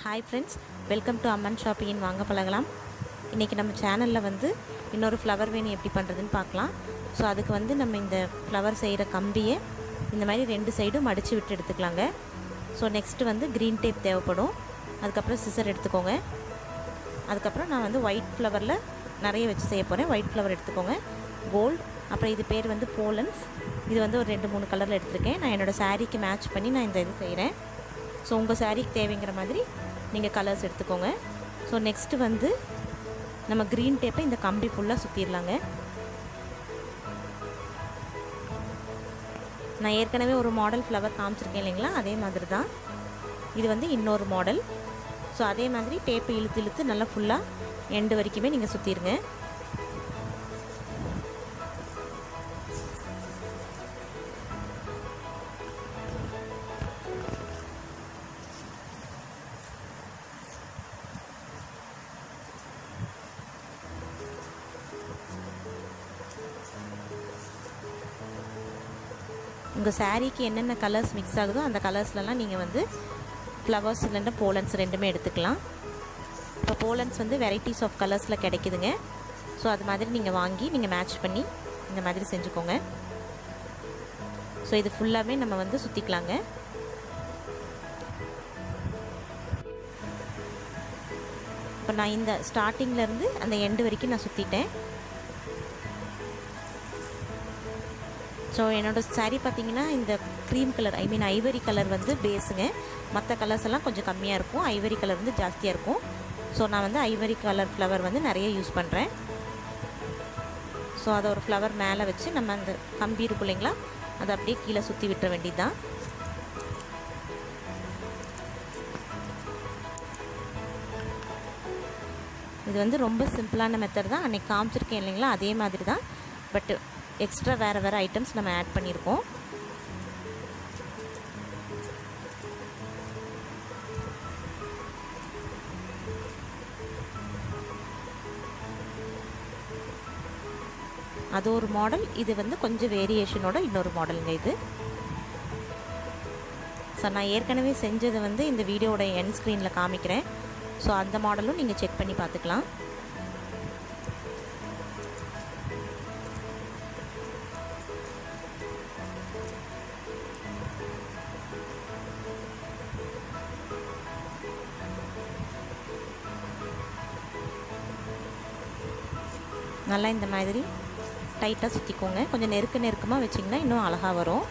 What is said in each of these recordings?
Hi friends, welcome to Amman shopping வாங்க பழகலாம். இன்றைக்கி நம்ம சேனலில் வந்து இன்னொரு ஃப்ளவர் வேணி எப்படி பண்ணுறதுன்னு பார்க்கலாம். ஸோ அதுக்கு வந்து நம்ம இந்த ஃப்ளவர் செய்கிற கம்பியை இந்த மாதிரி 2 சைடும் மடித்து விட்டு எடுத்துக்கலாங்க. ஸோ நெக்ஸ்ட்டு வந்து க்ரீன் டேப் தேவைப்படும். அதுக்கப்புறம் சிசர் எடுத்துக்கோங்க. அதுக்கப்புறம் நான் வந்து ஒயிட் ஃப்ளவரில் நிறைய வச்சு செய்ய போகிறேன். ஒயிட் ஃப்ளவர் எடுத்துக்கோங்க, கோல்டு, அப்புறம் இது பேர் வந்து போலன்ஸ். இது வந்து ஒரு 2-3 கலரில் எடுத்திருக்கேன். நான் என்னோடய சாரீக்கு மேட்ச் பண்ணி நான் இந்த இது செய்கிறேன். ஸோ உங்கள் சாரீக்கு தேவைங்கிற மாதிரி நீங்கள் கலர்ஸ் எடுத்துக்கோங்க. ஸோ நெக்ஸ்ட்டு வந்து நம்ம க்ரீன் டேப்பை இந்த கம்பி ஃபுல்லாக சுற்றிடலாங்க. நான் ஏற்கனவே ஒரு மாடல் ஃப்ளவர் காமிச்சிருக்கேன் இல்லைங்களா, அதே மாதிரி தான் இது வந்து இன்னொரு மாடல். ஸோ அதே மாதிரி டேப்பை இழுத்து இழுத்து நல்லா ஃபுல்லாக எண்டு வரைக்குமே நீங்கள் சுற்றிடுங்க. உங்கள் சாரீக்கு என்னென்ன கலர்ஸ் மிக்ஸ் ஆகுதோ அந்த கலர்ஸ்லலாம் நீங்கள் வந்து ஃப்ளவர்ஸ் இல்லைன்னா போலன்ஸ் ரெண்டுமே எடுத்துக்கலாம். இப்போ போலன்ஸ் வந்து வெரைட்டிஸ் ஆஃப் கலர்ஸில் கிடைக்குதுங்க. ஸோ அது மாதிரி நீங்கள் வாங்கி நீங்கள் மேட்ச் பண்ணி இந்த மாதிரி செஞ்சுக்கோங்க. ஸோ இது ஃபுல்லாகவே நம்ம வந்து சுற்றிக்கலாங்க. இப்போ நான் இந்த ஸ்டார்டிங்லேருந்து அந்த எண்டு வரைக்கும் நான் சுற்றிட்டேன். ஸோ என்னோடய சாரீ பார்த்திங்கன்னா இந்த க்ரீம் கலர், ஐவரி கலர் வந்து பேஸுங்க. மற்ற கலர்ஸ் எல்லாம் கொஞ்சம் கம்மியாக இருக்கும், ஐவரி கலர் வந்து ஜாஸ்தியாக இருக்கும். ஸோ நான் வந்து ஐவரி கலர் ஃப்ளவர் வந்து நிறைய யூஸ் பண்ணுறேன். ஸோ அதை ஒரு ஃப்ளவர் மேலே வச்சு நம்ம அந்த கம்பி இருக்கும் இல்லைங்களா, அதை அப்படியே கீழே சுற்றி விட்டுற வேண்டியது தான். இது வந்து ரொம்ப சிம்பிளான மெத்தட் தான். அன்றைக்கி காமிச்சிருக்கேன் இல்லைங்களா, அதே மாதிரி தான். பட் எக்ஸ்ட்ரா வேறு ஐட்டம்ஸ் நம்ம ஆட் பண்ணியிருக்கோம். அது ஒரு மாடல், இது வந்து கொஞ்சம் வேரியேஷனோட இன்னொரு மாடலுங்க இது. ஸோ நான் ஏற்கனவே செஞ்சதை வந்து இந்த வீடியோட எண்ட் ஸ்க்ரீனில் காமிக்கிறேன். ஸோ அந்த மாடலும் நீங்கள் செக் பண்ணி பார்த்துக்கலாம். நல்லா இந்த மாதிரி டைட்டாக சுற்றிக்கோங்க. கொஞ்சம் நெருக்கமாக வச்சிங்கன்னா இன்னும் அழகாக வரும்.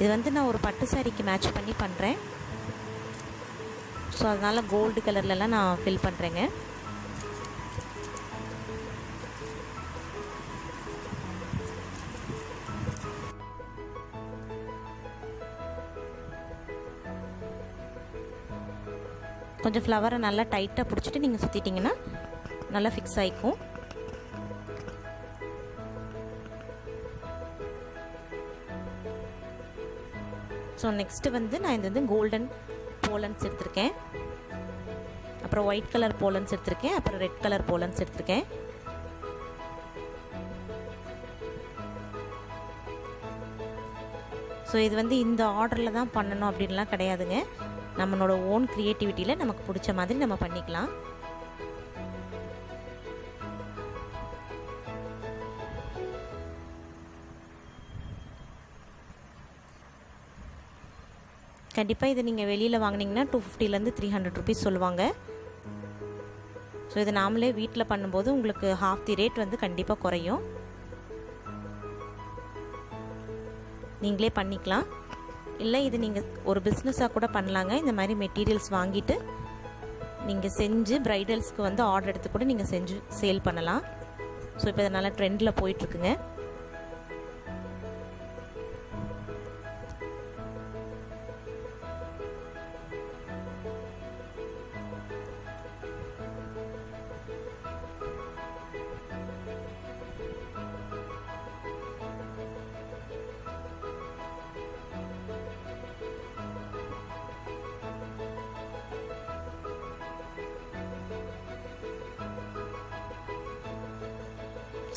இது வந்து நான் ஒரு பட்டு சாரிக்கு மேட்ச் பண்ணி பண்ணுறேன். ஸோ அதனால் கோல்டு கலர்லலாம் நான் ஃபில் பண்ணுறேங்க. கொஞ்சம் ஃப்ளவரை நல்லா டைட்டாக பிடிச்சிட்டு நீங்கள் சுற்றிட்டிங்கன்னா நல்லா ஃபிக்ஸ் ஆகிக்கும். ஸோ நெக்ஸ்ட்டு வந்து நான் இது வந்து கோல்டன் போலன்ஸ் எடுத்திருக்கேன், அப்புறம் ஒயிட் கலர் போலன்ஸ் எடுத்திருக்கேன், அப்புறம் ரெட் கலர் போலன்ஸ் எடுத்திருக்கேன். ஸோ இது வந்து இந்த ஆர்டரில் தான் பண்ணணும் அப்படின்லாம் கிடையாதுங்க. நம்மளோட ஓன் க்ரியேட்டிவிட்டியில் நமக்கு பிடிச்ச மாதிரி நம்ம பண்ணிக்கலாம். கண்டிப்பாக இது நீங்கள் வெளியில் வாங்கினீங்கன்னா 250 to 300 ருபீஸ் சொல்லுவாங்க. ஸோ இது நாமளே வீட்டில் பண்ணும்போது உங்களுக்கு ஹாஃப் தி ரேட் வந்து கண்டிப்பாக குறையும். நீங்களே பண்ணிக்கலாம். இல்லை இது நீங்கள் ஒரு பிஸ்னஸாக கூட பண்ணலாங்க. இந்த மாதிரி மெட்டீரியல்ஸ் வாங்கிட்டு நீங்கள் செஞ்சு ப்ரைடல்ஸ்க்கு வந்து ஆர்டர் எடுத்து கூட நீங்கள் செஞ்சு சேல் பண்ணலாம். ஸோ இப்போ இதனால் ட்ரெண்டில் போயிட்டுருக்குங்க.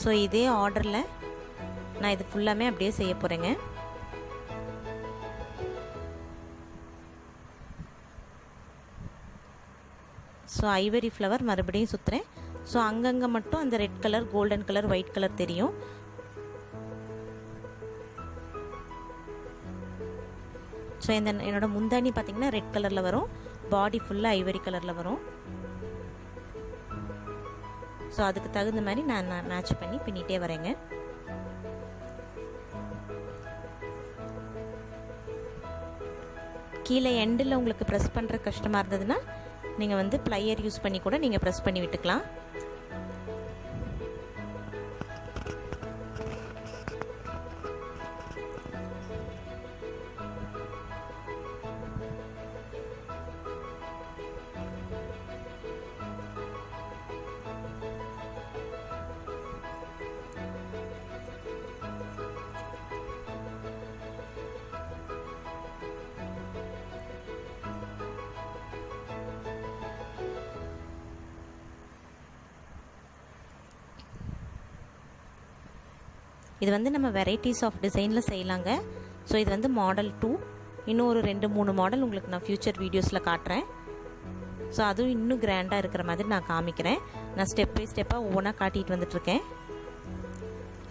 ஸோ இதே ஆர்டரில் நான் இது ஃபுல்லாமே அப்படியே செய்ய போகிறேங்க. ஸோ ஐவரி ஃப்ளவர் மறுபடியும் சுற்றுறேன். ஸோ அங்கங்கே மட்டும் அந்த red colour, golden colour, white colour தெரியும். ஸோ என்னோட முந்தானி பார்த்திங்கன்னா ரெட் கலரில் வரும், பாடி ஃபுல்லாக ஐவரி கலரில் வரும். ஸோ அதுக்கு தகுந்த மாதிரி நான் மேட்ச் பண்ணி பின்னிட்டே வரேங்க. கீழே எண்டில் உங்களுக்கு ப்ரெஸ் பண்ணுற கஷ்டமாக இருந்ததுன்னா நீங்கள் வந்து ப்ளையர் யூஸ் பண்ணி கூட நீங்கள் ப்ரெஸ் பண்ணி விட்டுக்கலாம். இது வந்து நம்ம வெரைட்டிஸ் ஆஃப் டிசைனில் செய்யலாங்க. ஸோ இது வந்து மாடல் 2. இன்னும் ஒரு 2-3 மாடல் உங்களுக்கு நான் ஃப்யூச்சர் வீடியோஸில் காட்டுறேன். ஸோ அதுவும் இன்னும் கிராண்டாக இருக்கிற மாதிரி நான் காமிக்கிறேன். நான் ஸ்டெப் பை ஸ்டெப்பாக ஒவ்வொன்றா காட்டிகிட்டு வந்துட்டுருக்கேன்.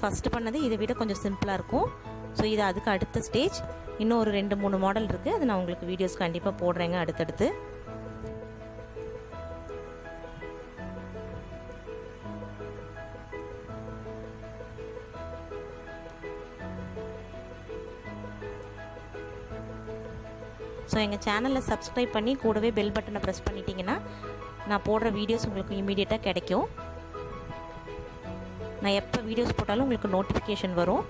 ஃபஸ்ட்டு பண்ணது இதை விட கொஞ்சம் சிம்பிளாக இருக்கும். ஸோ இது அதுக்கு அடுத்த ஸ்டேஜ். இன்னும் ஒரு 2-3 மாடல் இருக்குது. அது நான் உங்களுக்கு வீடியோஸ் கண்டிப்பாக போடுறேங்க அடுத்தடுத்து. ஸோ எங்கள் சேனலில் சப்ஸ்கிரைப் பண்ணி கூடவே பெல் பட்டனை ப்ரெஸ் பண்ணிட்டீங்கன்னா நான் போடுற வீடியோஸ் உங்களுக்கு இமீடியட்டாக கிடைக்கும். நான் எப்போ வீடியோஸ் போட்டாலும் உங்களுக்கு நோட்டிஃபிகேஷன் வரும்.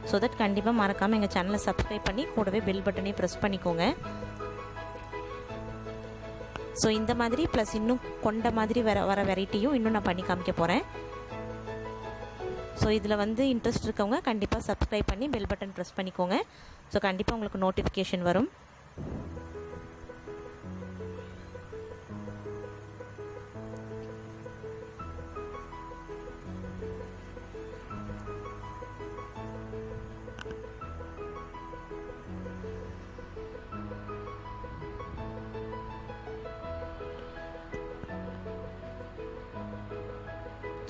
ஸோ தட் கண்டிப்பாக மறக்காமல் எங்கள் சேனலை சப்ஸ்கிரைப் பண்ணி கூடவே பெல் பட்டனையும் ப்ரெஸ் பண்ணிக்கோங்க. ஸோ இந்த மாதிரி ப்ளஸ் இன்னும் கொண்ட மாதிரி வர வெரைட்டியும் இன்னும் நான் பண்ணி காமிக்க போகிறேன். ஸோ இதில் வந்து இன்ட்ரெஸ்ட் இருக்கவங்க கண்டிப்பாக சப்ஸ்கிரைப் பண்ணி பெல் பட்டன் ப்ரெஸ் பண்ணிக்கோங்க. ஸோ கண்டிப்பாக உங்களுக்கு நோட்டிஃபிகேஷன் வரும்.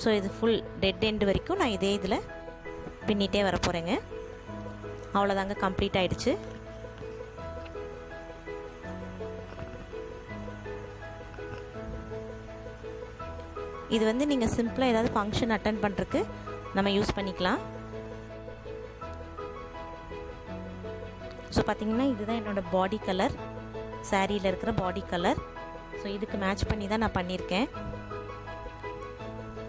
ஸோ இது ஃபுல் டெட் எண்டு வரைக்கும் நான் இதே இதில் பின்னிட்டே வர போகிறேங்க. அவ்வளோதாங்க, கம்ப்ளீட் ஆகிடுச்சு. இது வந்து நீங்கள் சிம்பிளாக ஏதாவது ஃபங்க்ஷன் அட்டெண்ட் பண்ணுறதுக்கு நம்ம யூஸ் பண்ணிக்கலாம். ஸோ பார்த்திங்கன்னா இதுதான் என்னோடய பாடி கலர், சாரியில் இருக்கிற பாடி கலர். ஸோ இதுக்கு மேட்ச் பண்ணி தான் நான் பண்ணியிருக்கேன்.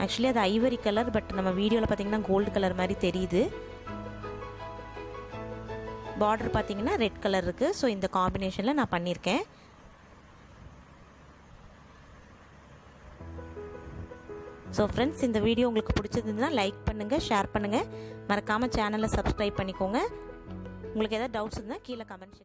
ஆக்சுவலி அது ஐவரி கலர், பட் நம்ம வீடியோவில் பார்த்திங்கன்னா கோல்டு கலர் மாதிரி தெரியுது. பார்டர் பார்த்திங்கன்னா ரெட் கலர் இருக்குது. ஸோ இந்த காம்பினேஷனில் நான் பண்ணியிருக்கேன். ஸோ ஃப்ரெண்ட்ஸ், இந்த வீடியோ உங்களுக்கு பிடிச்சிருந்ததுன்னா லைக் பண்ணுங்கள், ஷேர் பண்ணுங்கள், மறக்காமல் சேனலை சப்ஸ்கிரைப் பண்ணிக்கோங்க. உங்களுக்கு எதாவது டவுட்ஸ் இருந்தால் கீழே கமெண்ட்